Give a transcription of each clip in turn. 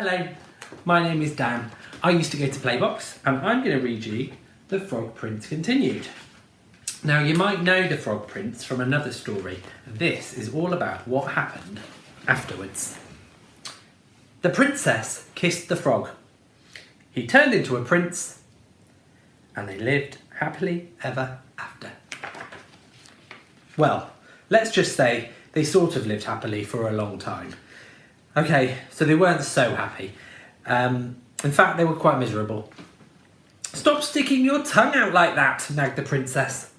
Hello, my name is Dan. I used to go to Playbox and I'm going to read you The Frog Prince Continued. Now you might know the Frog Prince from another story. This is all about what happened afterwards. The princess kissed the frog. He turned into a prince and they lived happily ever after. Well, let's just say they sort of lived happily for a long time. Okay, so they weren't so happy. In fact, they were quite miserable. "Stop sticking your tongue out like that," nagged the princess.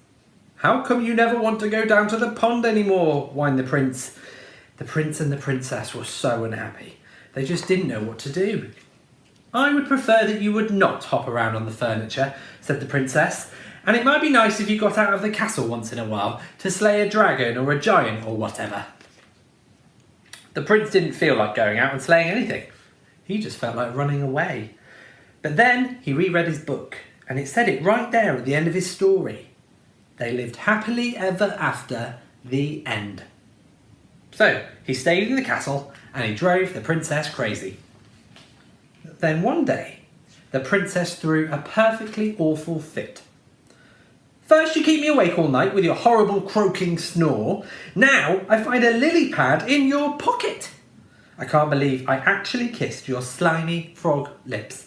"How come you never want to go down to the pond anymore?" whined the prince. The prince and the princess were so unhappy. They just didn't know what to do. "I would prefer that you would not hop around on the furniture," said the princess. "And it might be nice if you got out of the castle once in a while to slay a dragon or a giant or whatever." The prince didn't feel like going out and slaying anything. He just felt like running away. But then he reread his book and it said it right there at the end of his story. They lived happily ever after, the end. So he stayed in the castle and he drove the princess crazy. Then one day, the princess threw a perfectly awful fit. "First you keep me awake all night with your horrible croaking snore. Now I find a lily pad in your pocket. I can't believe I actually kissed your slimy frog lips.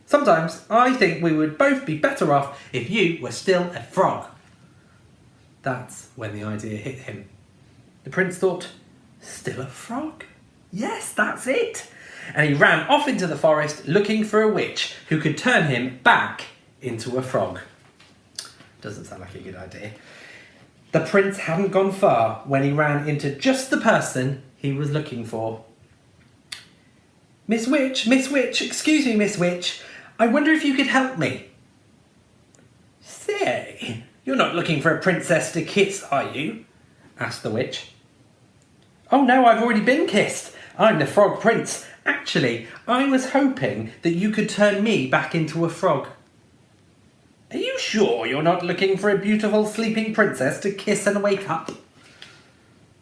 Sometimes I think we would both be better off if you were still a frog." That's when the idea hit him. The prince thought, still a frog? Yes, that's it. And he ran off into the forest looking for a witch who could turn him back into a frog. Doesn't sound like a good idea. The prince hadn't gone far when he ran into just the person he was looking for. Miss Witch, excuse me, Miss Witch. I wonder if you could help me." "Say, you're not looking for a princess to kiss, are you?" asked the witch. "Oh no, I've already been kissed. I'm the Frog Prince. Actually, I was hoping that you could turn me back into a frog." "Are you sure you're not looking for a beautiful sleeping princess to kiss and wake up?"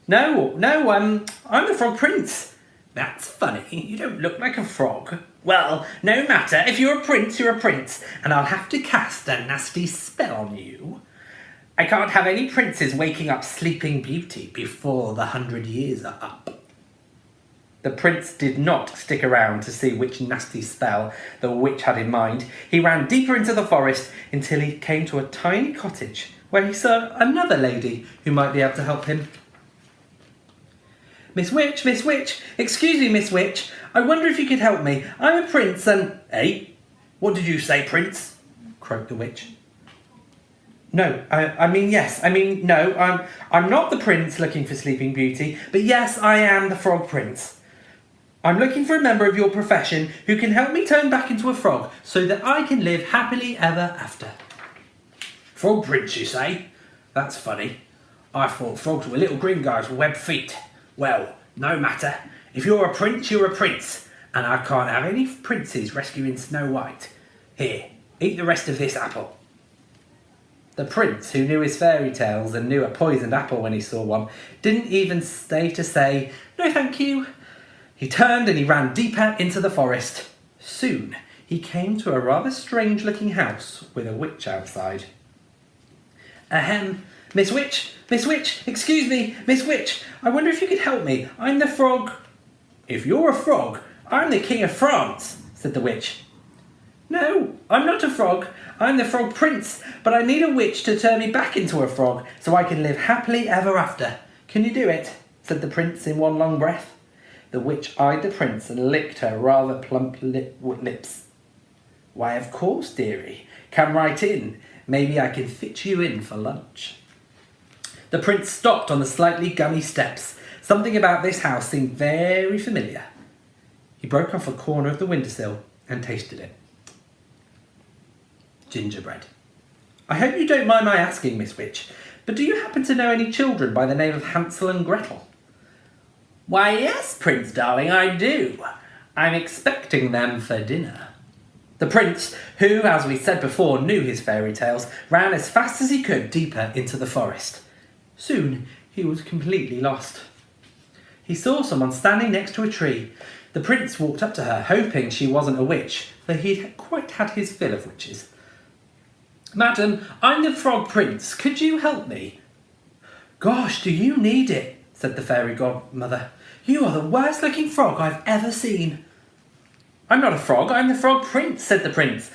No, I'm the Frog Prince." "That's funny, you don't look like a frog." "Well, no matter, if you're a prince, you're a prince, and I'll have to cast a nasty spell on you. I can't have any princes waking up Sleeping Beauty before the 100 years are up." The prince did not stick around to see which nasty spell the witch had in mind. He ran deeper into the forest until he came to a tiny cottage where he saw another lady who might be able to help him. Miss Witch, excuse me, Miss Witch. I wonder if you could help me. I'm a prince and..." "Eh? What did you say, prince?" croaked the witch. No, I'm not the prince looking for Sleeping Beauty, but yes, I am the Frog Prince. I'm looking for a member of your profession who can help me turn back into a frog so that I can live happily ever after." "Frog Prince, you say? That's funny. I thought frogs were little green guys with webbed feet. Well, no matter. If you're a prince, you're a prince, and I can't have any princes rescuing Snow White. Here, eat the rest of this apple." The prince, who knew his fairy tales and knew a poisoned apple when he saw one, didn't even stay to say, "No thank you." He turned and he ran deeper into the forest. Soon he came to a rather strange looking house with a witch outside. "Ahem, Miss Witch, excuse me, Miss Witch, I wonder if you could help me. I'm the frog..." "If you're a frog, I'm the King of France," said the witch. "No, I'm not a frog. I'm the Frog Prince, but I need a witch to turn me back into a frog so I can live happily ever after. Can you do it?" said the prince in one long breath. The witch eyed the prince and licked her rather plump lips. "Why, of course, dearie. Come right in. Maybe I can fit you in for lunch." The prince stopped on the slightly gummy steps. Something about this house seemed very familiar. He broke off a corner of the windowsill and tasted it. Gingerbread. "I hope you don't mind my asking, Miss Witch, but do you happen to know any children by the name of Hansel and Gretel?" "Why, yes, Prince darling, I do. I'm expecting them for dinner." The prince, who, as we said before, knew his fairy tales, ran as fast as he could deeper into the forest. Soon he was completely lost. He saw someone standing next to a tree. The prince walked up to her, hoping she wasn't a witch, for he'd quite had his fill of witches. "Madam, I'm the Frog Prince. Could you help me?" "Gosh, do you need it?" said the fairy godmother. "You are the worst looking frog I've ever seen." "I'm not a frog, I'm the Frog Prince," said the prince,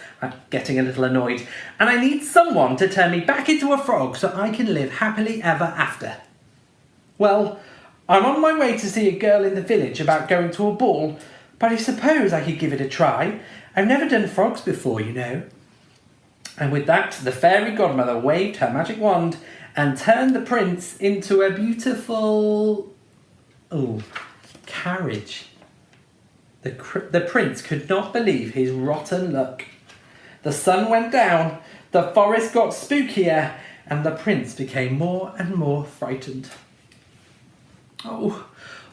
getting a little annoyed, "and I need someone to turn me back into a frog so I can live happily ever after." "Well, I'm on my way to see a girl in the village about going to a ball, but I suppose I could give it a try. I've never done frogs before, you know." And with that, the fairy godmother waved her magic wand and turned the prince into a beautiful carriage. The prince could not believe his rotten luck. The sun went down, the forest got spookier, and the prince became more and more frightened. "Oh,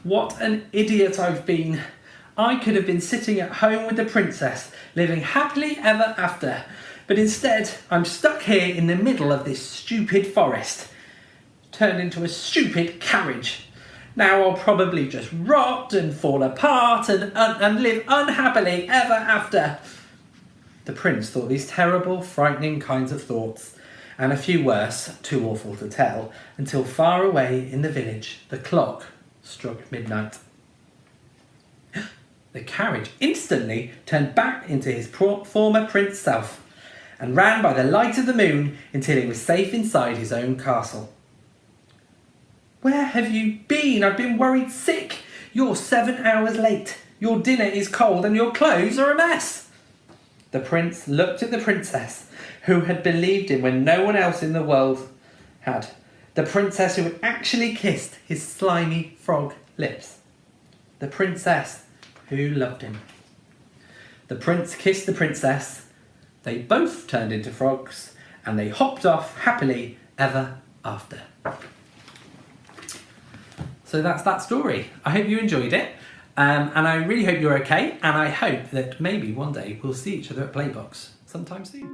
what an idiot I've been. I could have been sitting at home with the princess, living happily ever after. But instead, I'm stuck here in the middle of this stupid forest, turned into a stupid carriage. Now I'll probably just rot and fall apart and live unhappily ever after." The prince thought these terrible, frightening kinds of thoughts, and a few worse, too awful to tell, until far away in the village, the clock struck midnight. The carriage instantly turned back into his former prince self and ran by the light of the moon until he was safe inside his own castle. "Where have you been? I've been worried sick. You're 7 hours late. Your dinner is cold and your clothes are a mess." The prince looked at the princess, who had believed him when no one else in the world had. The princess who had actually kissed his slimy frog lips. The princess who loved him. The prince kissed the princess. They both turned into frogs, and they hopped off happily ever after. So that's that story. I hope you enjoyed it, and I really hope you're okay, and I hope that maybe one day we'll see each other at Playbox sometime soon.